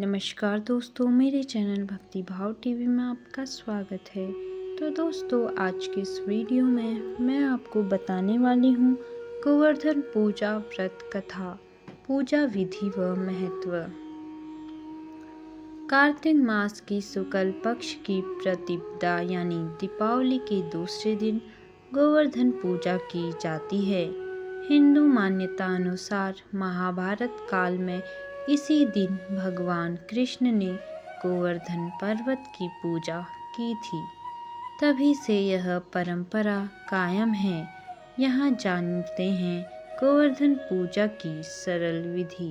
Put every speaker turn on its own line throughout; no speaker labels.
नमस्कार दोस्तों, मेरे चैनल भक्ति भाव टीवी में आपका स्वागत है। तो दोस्तों, आज के इस वीडियो में मैं आपको बताने वाली हूँ गोवर्धन पूजा व्रत कथा, पूजा विधि व महत्व। कार्तिक मास की शुक्ल पक्ष की प्रतिपदा यानी दीपावली के दूसरे दिन गोवर्धन पूजा की जाती है। हिंदू मान्यता अनुसार महाभारत काल में इसी दिन भगवान कृष्ण ने गोवर्धन पर्वत की पूजा की थी। तभी से यह परंपरा कायम है। यहाँ जानते हैं गोवर्धन पूजा की सरल विधि।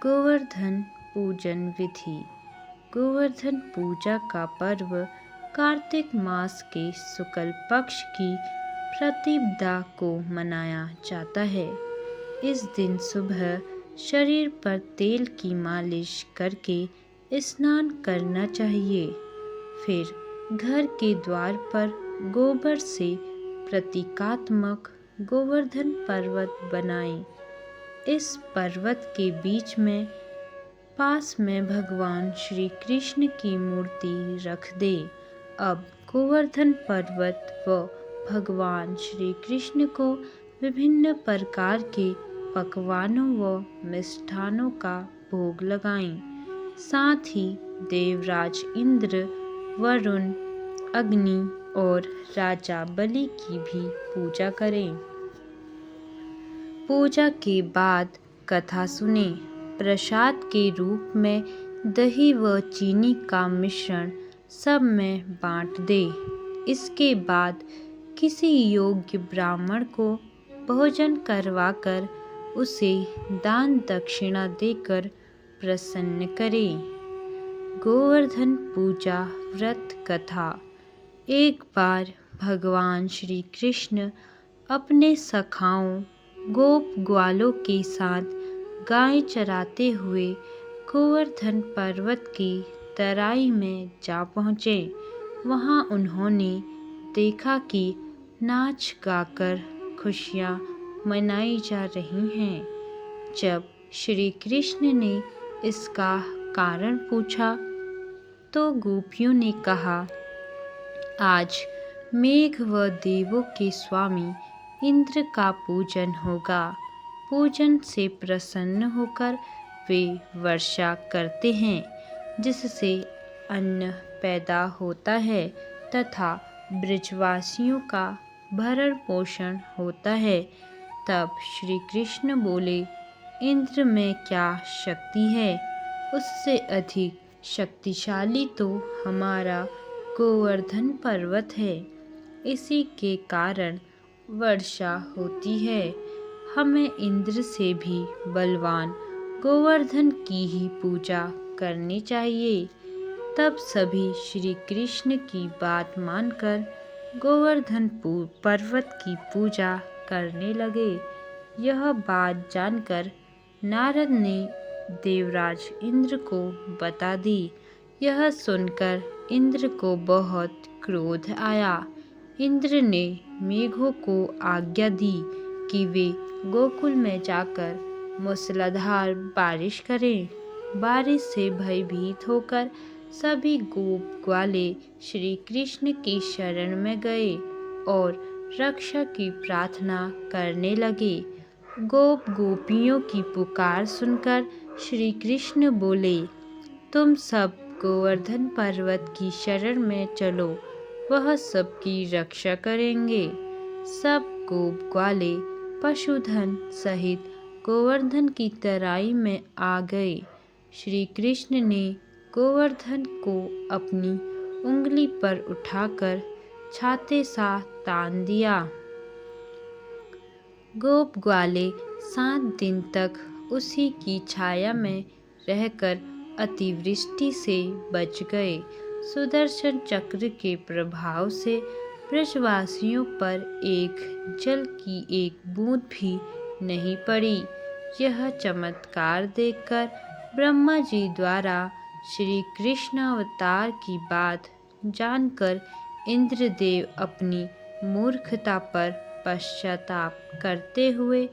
गोवर्धन पूजन विधि। गोवर्धन पूजा का पर्व कार्तिक मास के शुक्ल पक्ष की प्रतिपदा को मनाया जाता है। इस दिन सुबह शरीर पर तेल की मालिश करके स्नान करना चाहिए। फिर घर के द्वार पर गोबर से प्रतीकात्मक गोवर्धन पर्वत बनाएं। इस पर्वत के बीच में पास में भगवान श्री कृष्ण की मूर्ति रख दे। अब गोवर्धन पर्वत व भगवान श्री कृष्ण को विभिन्न प्रकार के पकवानों व मिष्ठानों का भोग लगाएं। साथ ही देवराज इंद्र, वरुण, अग्नि और राजा बलि की भी पूजा करें। पूजा के बाद कथा सुने। प्रसाद के रूप में दही व चीनी का मिश्रण सब में बांट दे। इसके बाद किसी योग्य ब्राह्मण को भोजन करवाकर उसे दान दक्षिणा देकर प्रसन्न करें। गोवर्धन पूजा व्रत कथा। एक बार भगवान श्री कृष्ण अपने सखाओं गोप ग्वालों के साथ गाय चराते हुए गोवर्धन पर्वत की तराई में जा पहुँचे। वहाँ उन्होंने देखा कि नाच गाकर खुशियाँ मनाई जा रही हैं। जब श्री कृष्ण ने इसका कारण पूछा तो गोपियों ने कहा, आज मेघ व देवों के स्वामी इंद्र का पूजन होगा। पूजन से प्रसन्न होकर वे वर्षा करते हैं, जिससे अन्न पैदा होता है तथा ब्रजवासियों का भरण पोषण होता है। तब श्री कृष्ण बोले, इंद्र में क्या शक्ति है, उससे अधिक शक्तिशाली तो हमारा गोवर्धन पर्वत है। इसी के कारण वर्षा होती है। हमें इंद्र से भी बलवान गोवर्धन की ही पूजा करनी चाहिए। तब सभी श्री कृष्ण की बात मानकर गोवर्धन पर्वत की पूजा करने लगे। यह बात जानकर नारद ने देवराज इंद्र को बता दी। यह सुनकर इंद्र को बहुत क्रोध आया। इंद्र ने मेघों को आज्ञा दी कि वे गोकुल में जाकर मूसलाधार बारिश करें। बारिश से भयभीत होकर सभी गोप ग्वाले श्री कृष्ण की शरण में गए और रक्षा की प्रार्थना करने लगे। गोप गोपियों की पुकार सुनकर श्री कृष्ण बोले, तुम सब गोवर्धन पर्वत की शरण में चलो, वह सबकी रक्षा करेंगे। सब गोप ग्वाले पशुधन सहित गोवर्धन की तराई में आ गए। श्री कृष्ण ने गोवर्धन को अपनी उंगली पर उठाकर छाते सा तान दिया। गोप ग्वाले 7 दिन तक उसी की छाया में रहकर अतिवृष्टि से बच गए। सुदर्शन चक्र के प्रभाव से ब्रजवासियों पर जल की एक बूंद भी नहीं पड़ी। यह चमत्कार देखकर ब्रह्मा जी द्वारा श्री कृष्ण अवतार की बात जानकर इंद्रदेव अपनी मूर्खता पर पश्चाताप करते हुए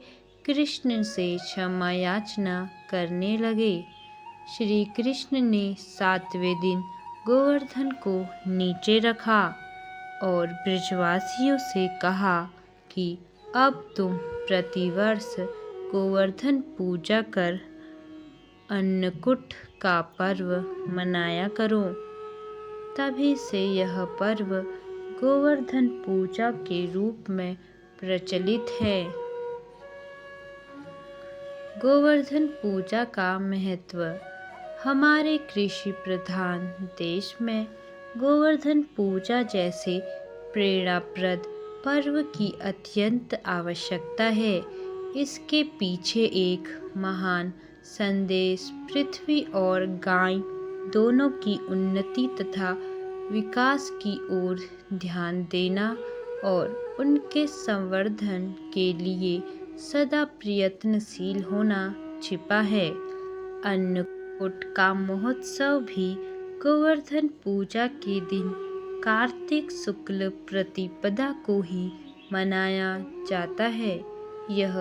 कृष्ण से क्षमा याचना करने लगे। श्री कृष्ण ने 7वें दिन गोवर्धन को नीचे रखा और ब्रजवासियों से कहा कि अब तुम प्रतिवर्ष गोवर्धन पूजा कर अन्नकूट का पर्व मनाया करो। तभी से यह पर्व गोवर्धन पूजा के रूप में प्रचलित है। गोवर्धन पूजा का महत्व। हमारे कृषि प्रधान देश में गोवर्धन पूजा जैसे प्रेरणाप्रद पर्व की अत्यंत आवश्यकता है। इसके पीछे एक महान संदेश पृथ्वी और गाय दोनों की उन्नति तथा विकास की ओर ध्यान देना और उनके संवर्धन के लिए सदा प्रयत्नशील होना छिपा है। अन्नकूट का महोत्सव भी गोवर्धन पूजा के दिन कार्तिक शुक्ल प्रतिपदा को ही मनाया जाता है। यह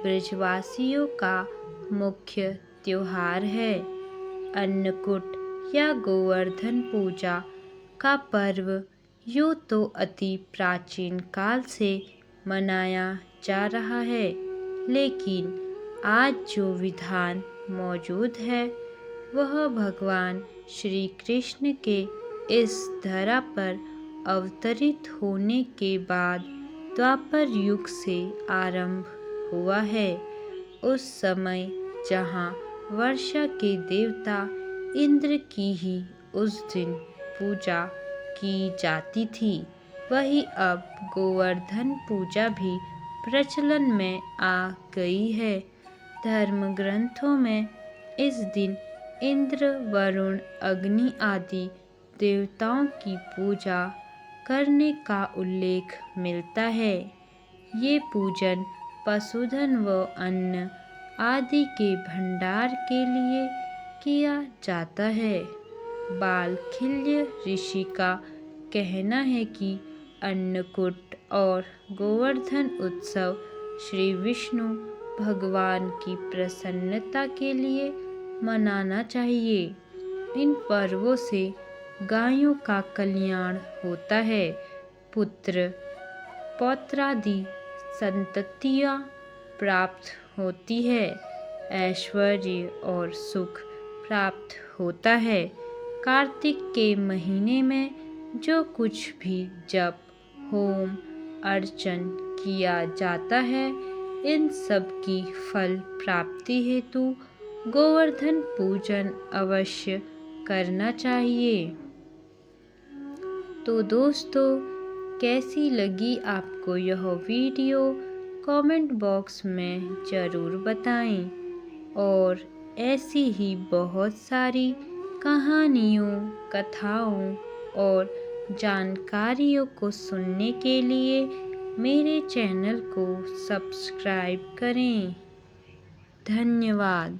ब्रजवासियों का मुख्य त्योहार है। अन्नकूट या गोवर्धन पूजा का पर्व यूँ तो अति प्राचीन काल से मनाया जा रहा है, लेकिन आज जो विधान मौजूद है वह भगवान श्री कृष्ण के इस धरा पर अवतरित होने के बाद द्वापर युग से आरंभ हुआ है। उस समय जहाँ वर्षा के देवता इंद्र की ही उस दिन पूजा की जाती थी, वही अब गोवर्धन पूजा भी प्रचलन में आ गई है। धर्म ग्रंथों में इस दिन इंद्र, वरुण, अग्नि आदि देवताओं की पूजा करने का उल्लेख मिलता है। ये पूजन पशुधन व अन्न आदि के भंडार के लिए किया जाता है। बालखिल्य ऋषि का कहना है कि अन्नकूट और गोवर्धन उत्सव श्री विष्णु भगवान की प्रसन्नता के लिए मनाना चाहिए। इन पर्वों से गायों का कल्याण होता है, पुत्र पौत्रादि संततियाँ प्राप्त होती है, ऐश्वर्य और सुख प्राप्त होता है। कार्तिक के महीने में जो कुछ भी जप, होम, अर्चन किया जाता है, इन सब की फल प्राप्ति हेतु गोवर्धन पूजन अवश्य करना चाहिए। तो दोस्तों, कैसी लगी आपको यह वीडियो कमेंट बॉक्स में ज़रूर बताएं और ऐसी ही बहुत सारी कहानियों, कथाओं और जानकारियों को सुनने के लिए मेरे चैनल को सब्सक्राइब करें। धन्यवाद।